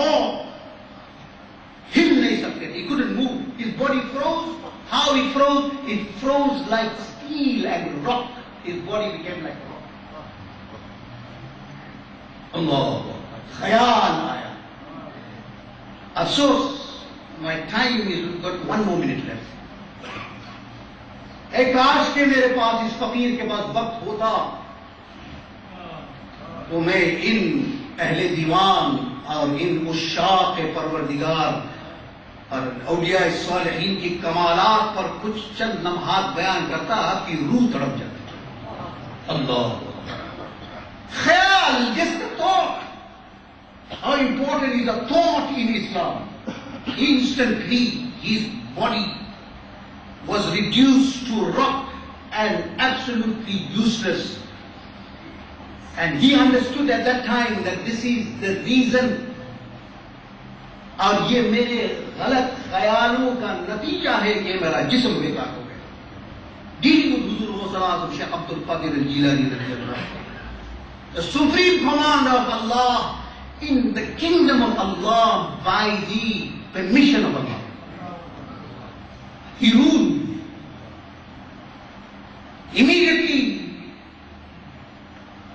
और हिल नहीं सकते थे. He couldn't move. His body froze. How he froze? It froze like steel and rock. His body became like rock. Allah. Khayal aaya. Afsos, my time is, we've got 1 more minute left. ए काश के मेरे पास इस फकीर के पास वक्त होता तो मैं इन अहले दीवान और इन उश्शाक़ परवरदिगार और औलिया सालिहीन की कमालात पर कुछ चंद लम्हात बयान करता, आपकी रूह तड़प जाती. अल्लाह. ख्याल, just the thought. How important is a thought in Islam? Instantly his body was reduced to rock and absolutely useless. And he understood at that time that this is the reason, और ये मेरे गलत ख्यालों का नतीजा है कि मेरा जिस्म बेकार हो गया. Dealing with Huzur Ghulam Shaykh Abdul Qadir al-Jilani, the supreme commander of Allah in the kingdom of Allah by the permission of Allah. He ruled. Immediately,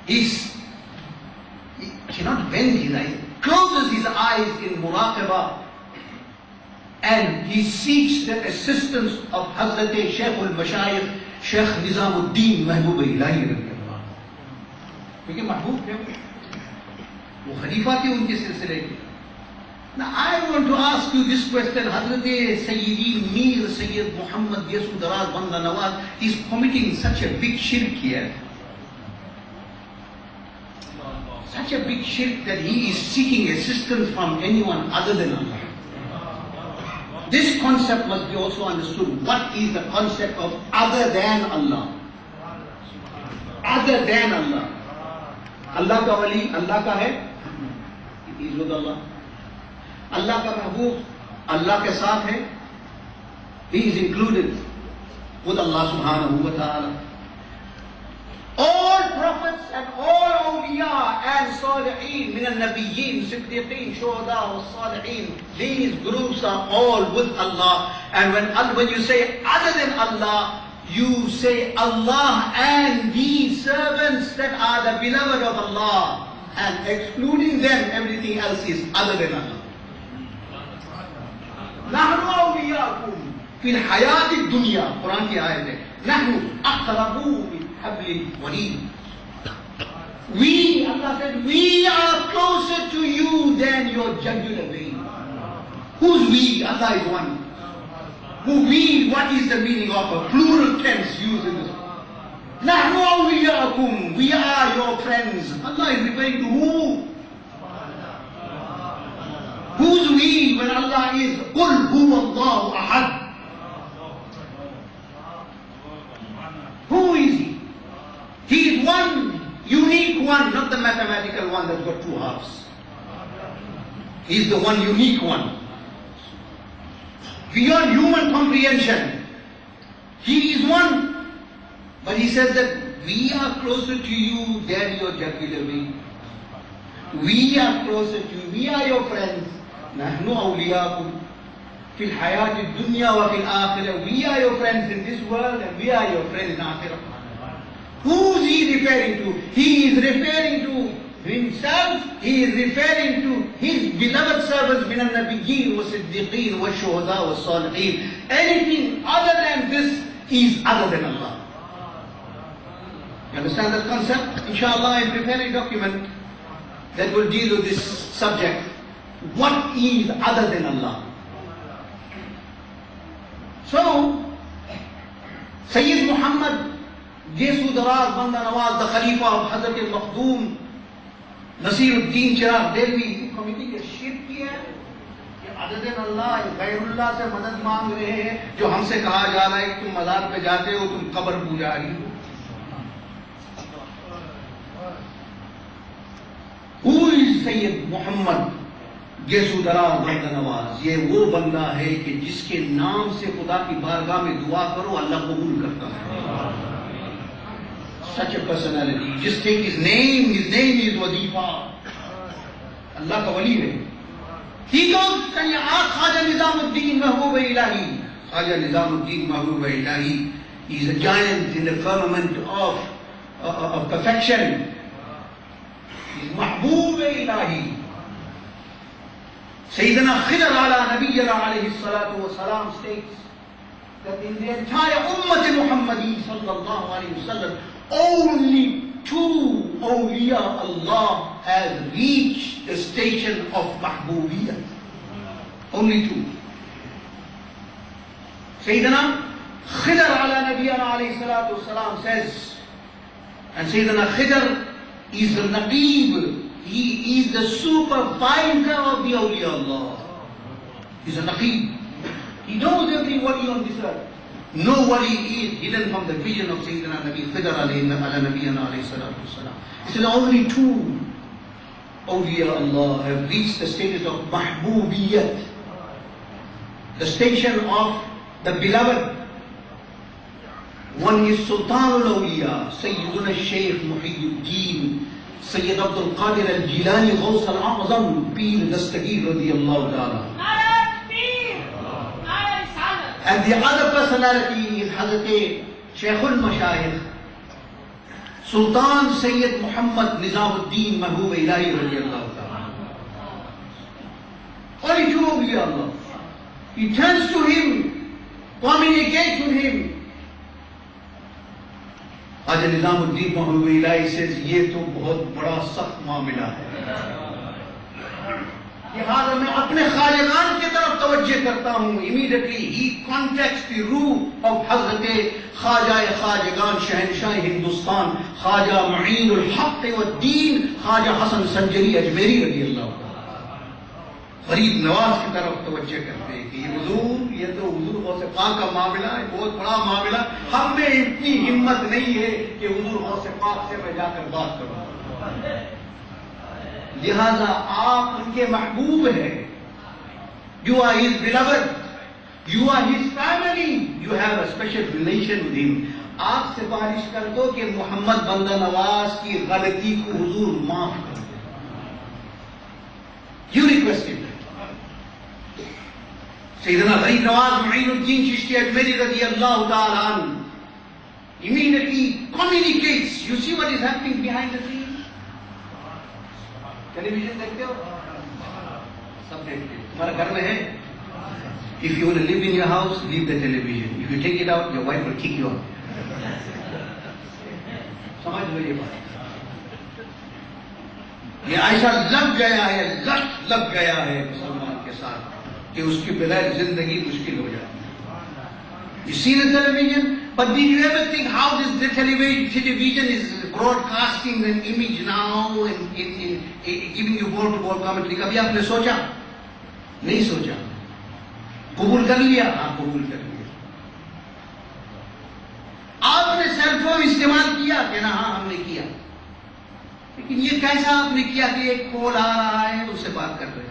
he cannot bend his eyes, closes his eyes in muraqabah, and he seeks the assistance of Hazrat Shaykh al-Mashayikh, Shaykh Nizamuddin Mahbub Ilahi. लेकिन महबूब थे वो खलीफा थे उनके सिलसिले के. Now I want to ask you this question. Hazrat Sayyidi Mir Sayyid Muhammad Yasud Daraz Banda Nawaz is committing such a big shirk here. Such a big shirk that he is seeking assistance from anyone other than Allah. This concept must be also understood. What is the concept of other than Allah? Other than Allah. Allah ka wali, Allah ka hai, it is with Allah. Allah ka mahboob, Allah ke saath hai, he is included with Allah subhanahu wa ta'ala. All prophets and all awliya and salihin, min al-nabiyyin, siddiqeen, shuhada wa salihin, these groups are all with Allah. And when you say other than Allah, you say Allah and these servants that are the beloved of Allah, and excluding them, everything else is other than Allah. نحن أولياءكم في الحياة الدنيا. Quran की आयत है. نحن أقرب من حبل الوريد. We, Allah said, we are closer to you than your jugular vein. Who's we? Allah is one. Who we? What is the meaning of a plural tense used in this? نحن أولياءكم. We are your friends. Allah is referring to who? Who's we when Allah is قُلْ هُوَ اللَّهُ أَحَدٌ? Who is He? He is one, unique one, not the mathematical one that's got 2 halves. He is the one unique one. Beyond human comprehension. He is one. But He says that we are closer to you than your jugular vein. We are closer to you. We are your friends. نحن أولياءكم في الحياة الدنيا وفي الآخرة. We are your friends in this world and we are your friends in Akhirah. Who is He referring to? He is referring to Himself. He is referring to His beloved servants من النبيين والصديقين والشهداء والصالحين. Anything other than this is other than Allah. You understand that concept? Inshallah, I am preparing a document that will deal with this subject. What is other than Allah? So, Sayyid Muhammad Yasud Daraz Banda Nawaz, the Khalifa of Hazrat al-Makhdoom Nasiruddin Chiragh Delhi, committing a shirk here. Other than Allah, गैरुल्लाह से मदद मांग रहे हैं, जो हमसे कहा जा रहा है कि तुम मज़ार पे जाते हो, तुम कब्र पुजारी हो. Who is Sayyid Muhammad Yasud Daraz Banda Nawaz? ये वो बंदा है कि जिसके नाम से खुदा की बारगाह में दुआ करो अल्लाह कबूल करता है. Such a personality. Just take his name is wazifa. Allah का वली है. He goes and he asks Khaja Nizamuddin Mahbub Ilahi. Khaja Nizamuddin Mahbub Ilahi. He's a giant in the firmament of perfection. He's Mahbub Ilahi. Sayyidina Khidr ala Nabiyyina alayhi salatu wa salam states that in the entire Ummah Muhammadi sallallahu alayhi wa sallam, only 2 awliya Allah have reached the station of Mahbubiyyah. Only 2. Sayyidina Khidr ala Nabiyyina alayhi salatu wa salam says, and Sayyidina Khidr is the Naqib. He is the supervisor of the awliya Allah. He's a Naqib. He knows every wali on this earth. No wali is hidden from the vision of Sayyidina Nabi Khidr ala Nabiyyina alayhi salatu wasalam. He said only 2 awliya Allah have reached the status of Mahbubiyyat, the station of the beloved. One is Sultan al-Awliya, Sayyiduna Shaykh Muhyiddin Sayyid Abdul Qadir al-Jilani Ghaus al-A'zam Pir Dastagir radiyallahu ta'ala. And the other personality is Hazrat Shaykhul Mashayikh Sultan Sayyid Muhammad Nizamuddin Mahbub Ilahi radiyallahu ta'ala. Only 2 awliya Allah. He turns to him, communicates with him. Khaja Nizamuddin Mahbub Ilahi says, ये तो बहुत बड़ा सख्त मामला है. लिहाजा मैं अपने खालिकान की तरफ तवज्जो करता हूँ. Immediately he contacts the रूह of Hazrat Khaja Khajagan Shahanshah Hindustan Khaja Mu'inul Haqq wa Deen Khaja Hasan Sanjari Ajmeri radiyallahu ta'ala. गरीब नवाज की तरफ तवज्जो करते हैं कि ये तो हुजूर गौस पाक का मामला है, बहुत बड़ा मामला. हम में इतनी हिम्मत नहीं है कि हुजूर गौस पाक से मैं जाकर बात करूं. लिहाजा आप उनके महबूब हैं. You are his beloved. You are his family. You have a special relation with him. आप सिफारिश कर दो कि मोहम्मद बंदा नवाज की गलती को हुजूर माफ कर दे. You request him. Sayyidina Gharib Nawaz Mu'inuddin Chishti Ajmeri radiyallahu ta'ala anhu immediately communicates. You see what is happening behind the scenes? Television देखते हो? सब देखते हो. तुम्हारा घर में है? If you want to live in your house, leave the television. If you take it out, your wife will kick you out. समझ लो ये बात. ये ऐसा लग गया है, लग गया है मुसलमान के साथ कि उसके बगैर जिंदगी मुश्किल हो जाती है. You see the television, but did you ever think how this television is broadcasting an image now and in giving you wall-to-wall commentary? कभी आपने सोचा? नहीं सोचा. कबूल कर लिया? हाँ, कबूल कर लिया. आपने सेलफोन इस्तेमाल किया कि ना? हाँ, हमने किया. लेकिन ये कैसा आपने किया कि एक कॉल आ रहा है, उससे बात कर रहे हैं.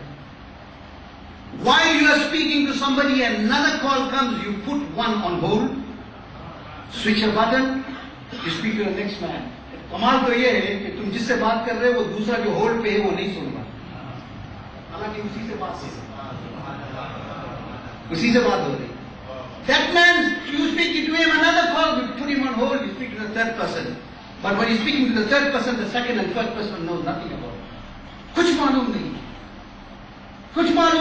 While you are speaking to somebody, another call comes, you put one on hold, switch a button, you speak to the next man. कमाल तो ये है कि तुम जिससे बात कर रहे हो वो दूसरा जो होल्ड पे है वो नहीं सुन रहा, हालांकि उसी से बात हो रही. That man, you speak to him, another call, you put him on hold, you speak to the third person. But when you're speaking to the third person, the second and third person knows nothing about it. कुछ मालूम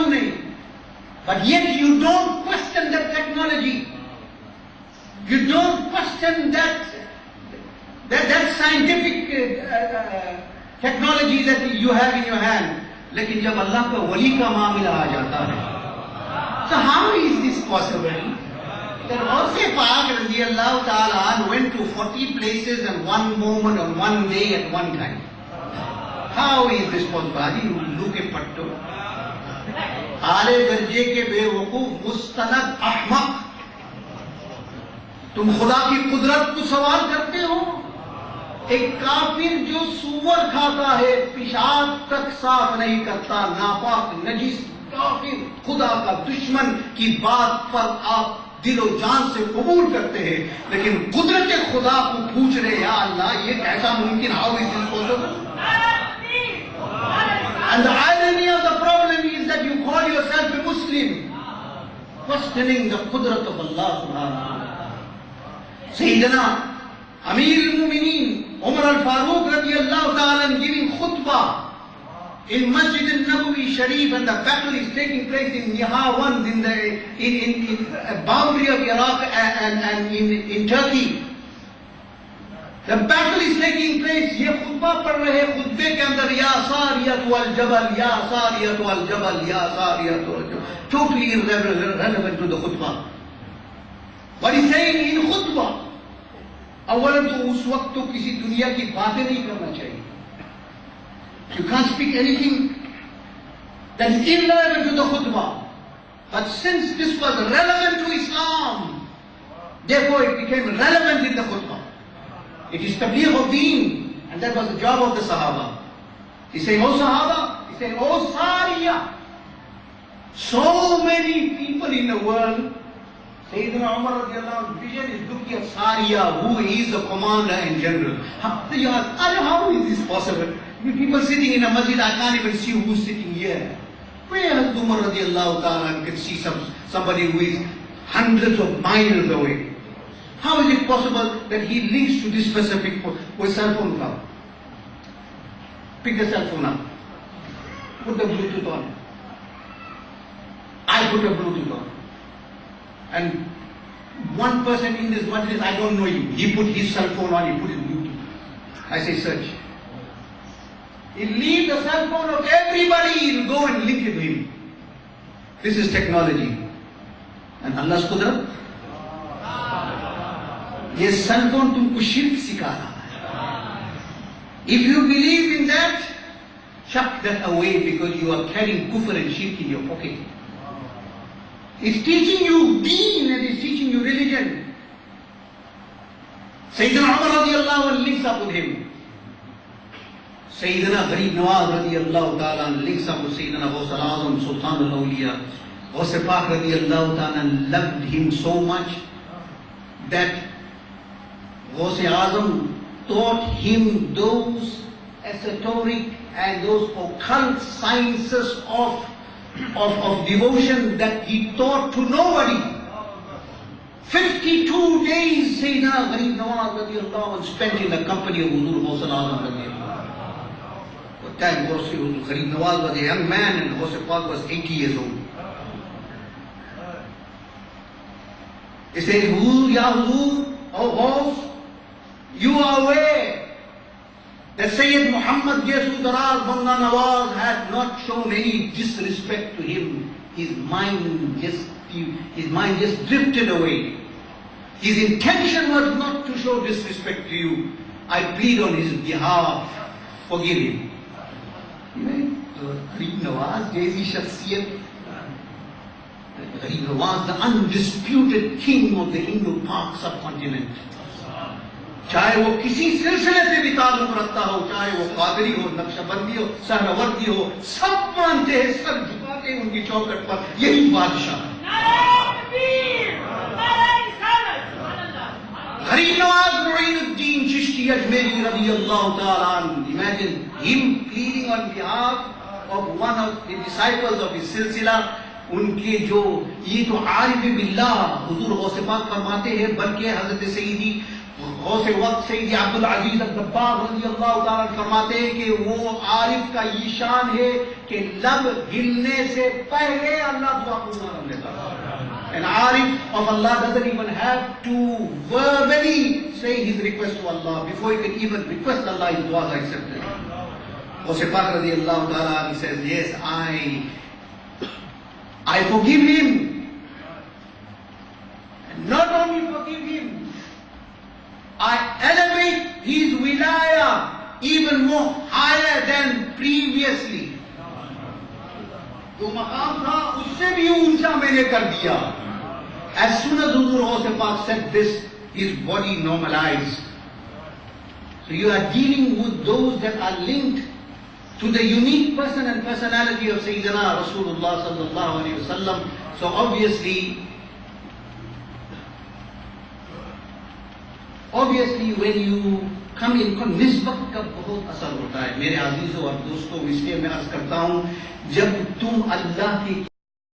नहीं. But yet you don't question that technology. You don't question that scientific technology that you have in your hand. लेकिन जब अल्लाह का वली का मामला आ जाता है, so how is this possible? That Ghaus Pak radiyallahu ta'ala went to 40 places in one moment, on one day, at one time. How is this possible? You look at Patto. आले दर्जे के बेवकूफ मुस्तनद अहमक, तुम खुदा की कुदरत को सवाल करते हो. एक काफिर जो सूअर खाता है, पेशाब तक साफ नहीं करता, नापाक नजीस काफिर, खुदा का दुश्मन की बात पर आप दिलो जान से कबूल करते हैं, लेकिन कुदरत खुदा को पूछ रहे, या अल्लाह ये कैसा मुमकिन? How is this possible? And the irony of the problem is that you call questioning the qudrat of Allah subhanahu wa ta'ala. Sayyidina Amir al-Mu'mineen Umar al-Faruq radiyallahu ta'ala giving khutbah in Masjid al-Nabawi Sharif, and the battle is taking place in Nihawand, in the boundary of Iraq and in Turkey. The battle is taking place. ये खुतबा पढ़ रहे, खुतबे के अंदर या सारियत वल जबल, या सारियत वल जबल, या सारियत वल जबल. Totally irrelevant to the khutbah. What he's saying in khutbah, अवलन तो उस वक्त तो किसी दुनिया की बातें नहीं करना चाहिए. You can't speak anything that is irrelevant to the khutbah. But since this was relevant to Islam, therefore it became relevant in the khutbah. It is tabligh of deen, and that was the job of the Sahaba. He's saying, "Oh Sahaba," he's saying, "Oh Sariya." So many people in the world, Sayyidina Umar radiallahu anhu, vision is looking at Sariya, who is the commander in general. How is this possible? People sitting in a masjid, I can't even see who's sitting here. Where Umar radiallahu ta'ala can see somebody who is hundreds of miles away? How is it possible that he links to this specific with cell phone now? Pick the cell phone up. Put the Bluetooth on. I put a Bluetooth on. And one person in this majlis, I don't know you. He put his cell phone on, he put his Bluetooth. I say search. He'll leave the cell phone of everybody, he'll go and link it to him. This is technology. And Allah's qudrat. ये cell phone तुमको शिर्क सिखा रहा है. If you believe in that, chuck that away, because you are carrying kufr and shirk in your pocket. It's teaching you deen and it's teaching you religion. Sayyidina Umar radiallahu anhu links up with him. Sayyidina Gharib Nawaz radiallahu ta'ala links up with Sayyidina Ghaus al-Azam, Sultan al-Awliya. Ghaus al-Pak radiallahu ta'ala loved him so much that Ghaus al-Azam taught him those esoteric and those occult sciences of devotion that he taught to nobody. 52 days Sayyidina Gharib Nawaz radiallahu anhu spent in the company of Huzur Ghaus al-Azam radiallahu anhu. At that time Gharib Nawaz was a young man and Ghaus al-Pak was 80 years old. He said, "Huzur, Ya Huzur, oh Ghaus, you are aware that Sayyid Muhammad Yesu Daraz Banda Nawaz had not shown any disrespect to him. His mind just drifted away. His intention was not to show disrespect to you. I plead on his behalf, forgive him." Gharib Nawaz, Jaisi Shakhsiyat, Gharib Nawaz, the undisputed king of the Indo-Pak subcontinent. चाहे वो किसी सिलसिले से भी ताल्लुक रखता हो, चाहे वो कादरी हो, नक्शबंदी हो, सहरावर्दी हो, सब मानते हैं, सर झुकाते हैं उनकी चौखट पर, यही बादशाह है. Gharib Nawaz Mu'inuddin Chishti Ajmeri radiyallahu ta'ala anhu. Imagine him pleading on behalf of one of the disciples of his silsila. उनके जो ये तो आरिफ बिल्लाह हुजूर गौसे पाक फरमाते हैं, बल्कि हजरत सईदी गौसे वक्त सईदी अब्दुल अजीज अल-गफ्फार रज़ियल्लाहु ताला फरमाते हैं कि वो आरिफ का ये शान है कि लब हिलने से पहले अल्लाह दुआ कबूल लेता है. An arif of Allah doesn't even have to verbally say his request to Allah. Before he can even request Allah, his dua is accepted. Gause Pak radiallahu ta'ala, he says, yes, I forgive him. And not only forgive him, I elevate his wilaya even more higher than previously. जो मकाम था उससे भी ऊंचा मैंने कर दिया. As soon as Huzur Ghaus Pak said this, his body normalized. So you are dealing with those that are linked to the unique person and personality of Sayyidina Rasulullah sallallahu alaihi wasallam. So obviously when you come in निस्बत का बहुत असर होता है. मेरे अजीजों और दोस्तों, इसलिए मैं अर्ज करता हूँ, जब तुम अल्लाह की